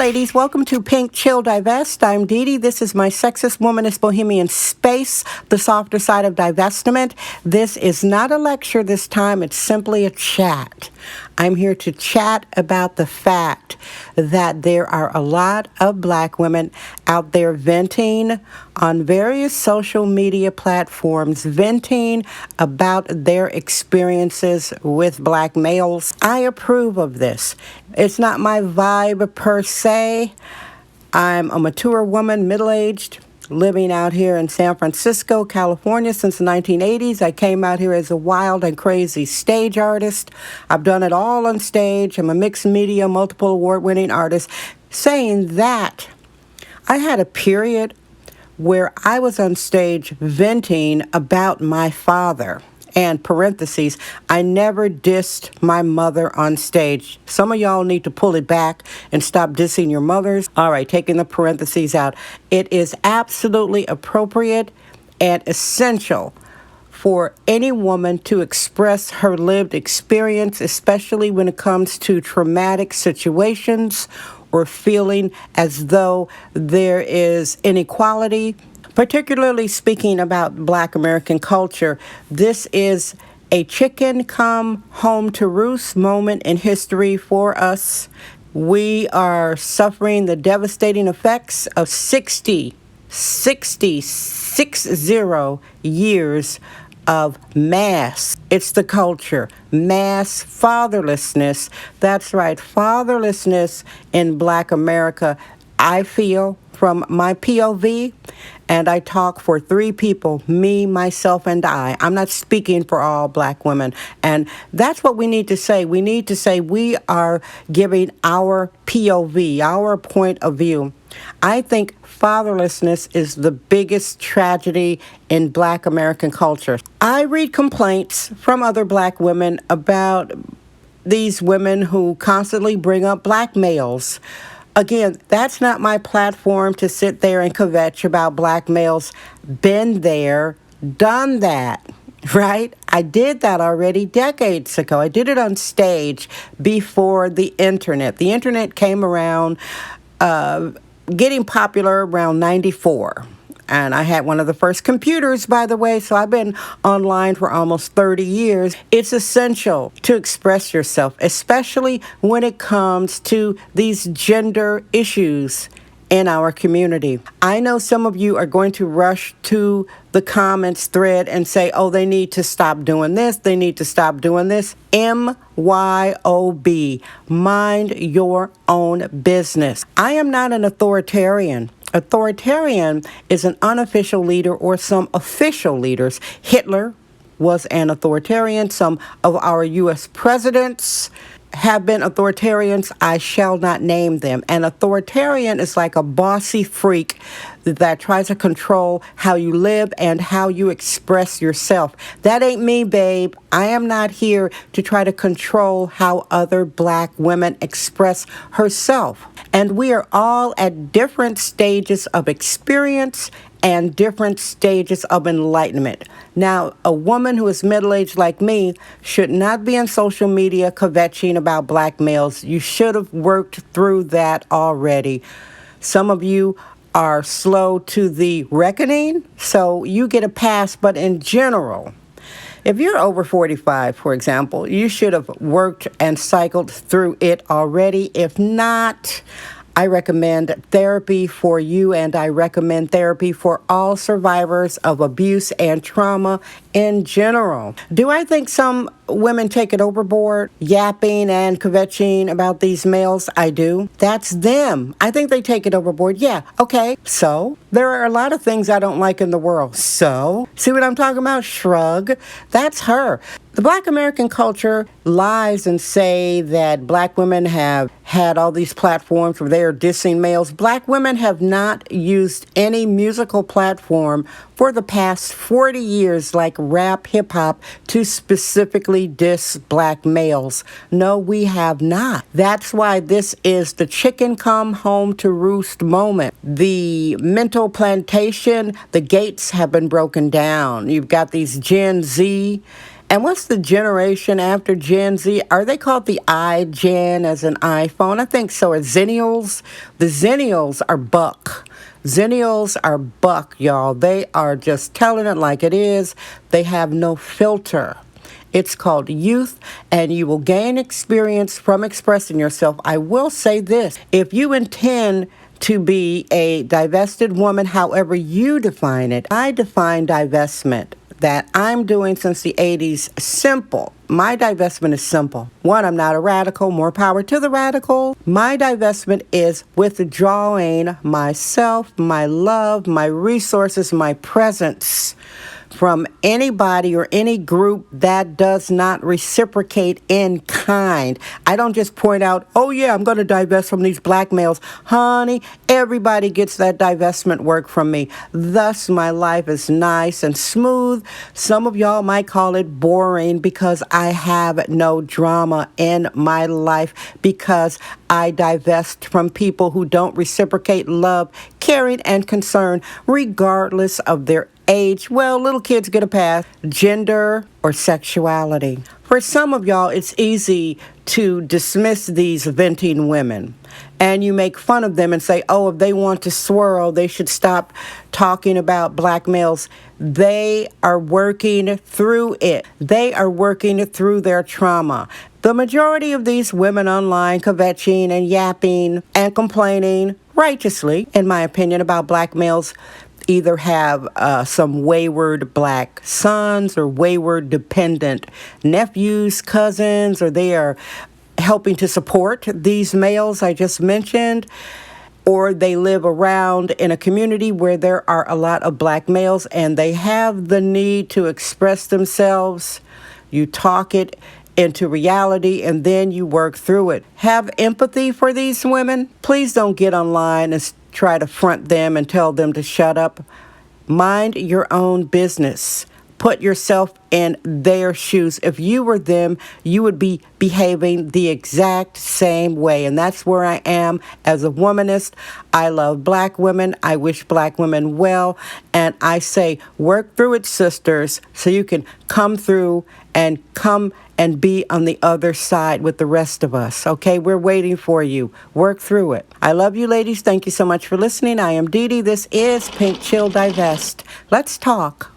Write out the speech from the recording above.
ladies. Welcome to Pink Chill Divest. I'm Dee Dee. This is my Sexist Womanist Bohemian Space, the softer side of divestment. This is not a lecture this time. It's simply a chat. I'm here to chat about the fact that there are a lot of black women out there venting on various social media platforms, venting about their experiences with black males. I approve of this. It's not my vibe per se. I'm a mature woman, middle-aged, living out here in San Francisco, California since the 1980s. I came out here as a wild and crazy stage artist. I've done it all on stage. I'm a mixed media, multiple award-winning artist. Saying that, I had a period where I was on stage venting about my father. And parentheses, I never dissed my mother on stage. Some of y'all need to pull it back and stop dissing your mothers. All right, taking the parentheses out. It is absolutely appropriate and essential for any woman to express her lived experience, especially when it comes to traumatic situations or feeling as though there is inequality. Particularly speaking about Black American culture, this is a chicken come home to roost moment in history for us. We are suffering the devastating effects of 60 years of mass. It's the culture. Mass fatherlessness. That's right, fatherlessness in Black America. I feel from my POV, and I talk for three people, me, myself, and I. I'm not speaking for all black women. And that's what we need to say. We need to say we are giving our POV, our point of view. I think fatherlessness is the biggest tragedy in Black American culture. I read complaints from other black women about these women who constantly bring up black males. Again, that's not my platform to sit there and kvetch about black males. Been there, done that, right? I did that already decades ago. I did it on stage before the internet. The internet came around, getting popular around 94. And I had one of the first computers, by the way, so I've been online for almost 30 years. It's essential to express yourself, especially when it comes to these gender issues in our community. I know some of you are going to rush to the comments thread and say, oh, they need to stop doing this. They need to stop doing this. MYOB, mind your own business. I am not an authoritarian. Authoritarian is an unofficial leader or some official leaders. Hitler was an authoritarian. Some of our U.S. presidents have been authoritarians. I shall not name them. An authoritarian is like a bossy freak that tries to control how you live and how you express yourself. That ain't me, babe. I am not here to try to control how other black women express herself. And we are all at different stages of experience and different stages of enlightenment. Now, a woman who is middle-aged like me should not be on social media kvetching about black males. You should have worked through that already. Some of you are slow to the reckoning, so you get a pass, but in general, if you're over 45, for example, you should have worked and cycled through it already. If not, I recommend therapy for you, and I recommend therapy for all survivors of abuse and trauma in general. Do I think some women take it overboard, yapping and kvetching about these males? I do. That's them. I think they take it overboard. Yeah, okay. So, there are a lot of things I don't like in the world. So, see what I'm talking about? Shrug. That's her. The Black American culture lies and say that black women have had all these platforms where they are dissing males. Black women have not used any musical platform for the past 40 years, like rap, hip-hop, to specifically diss black males. No, we have not. That's why this is the chicken come home to roost moment. The mental plantation, the gates have been broken down. You've got these Gen Z And what's the generation after Gen Z? Are they called the iGen as an iPhone? I think so. Or Zennials? The Zennials are buck. Zennials are buck, y'all. They are just telling it like it is. They have no filter. It's called youth, and you will gain experience from expressing yourself. I will say this. If you intend to be a divested woman, however you define it, I define divestment that I'm doing since the 80s simple. My divestment is simple. One, I'm not a radical. More power to the radical. My divestment is withdrawing myself, my love, my resources, my presence from anybody or any group that does not reciprocate in kind. I don't just point out, oh yeah, I'm going to divest from these black males. Honey, everybody gets that divestment work from me. Thus, my life is nice and smooth. Some of y'all might call it boring because I have no drama in my life, because I divest from people who don't reciprocate love, caring, and concern, regardless of their age. Well, little kids get a pass. Gender or sexuality. For some of y'all, it's easy to dismiss these venting women, and you make fun of them and say, oh, if they want to swirl, they should stop talking about black males. They are working through it. They are working through their trauma. The majority of these women online kvetching and yapping and complaining, righteously, in my opinion, about black males, either have some wayward black sons or wayward dependent nephews, cousins, or they are helping to support these males I just mentioned, or they live around in a community where there are a lot of black males and they have the need to express themselves. You talk it into reality, and then you work through it. Have empathy for these women. Please don't get online and try to front them and tell them to shut up. Mind your own business. Put yourself in their shoes. If you were them, you would be behaving the exact same way. And that's where I am as a womanist. I love black women. I wish black women well. And I say, work through it, sisters, so you can come through and come and be on the other side with the rest of us. Okay, we're waiting for you. Work through it. I love you, ladies. Thank you so much for listening. I am Dee Dee. This is Pink Chill Divest. Let's talk.